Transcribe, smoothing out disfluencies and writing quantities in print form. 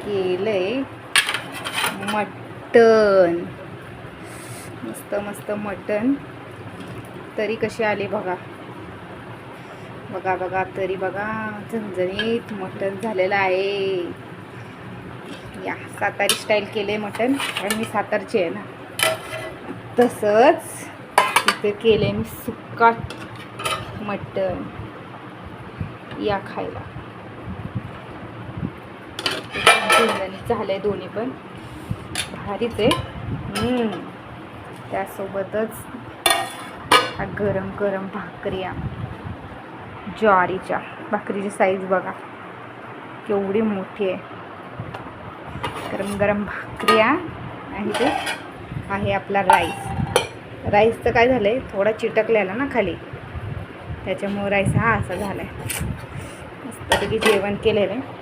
केलंय मटण, मस्त मस्त मटण. तरी कशी आली बघा बघा बघा, तरी बघा झणझणीत मटण झालेलं आहे. या सातारी स्टाईल केले मटण, कारण मी सातारची आहे ना. तसंच तिथे केले मी सुक्का मटण. या खायला. झणझणीत झालंय दोन्ही पण, भारीच आहे. त्यासोबतच हा गरम गरम भाकऱ्या, ज्वारीच्या भाकरीची साईज बघा केवढी मोठी आहे. गरम गरम भाकऱ्या आणि ते आहे आपला राईसचं काय झालं आहे, थोडा चिटकलेला ना खाली, त्याच्यामुळे राईस हा असा झाला आहे. मस्तपैकी जेवण केलेलं आहे.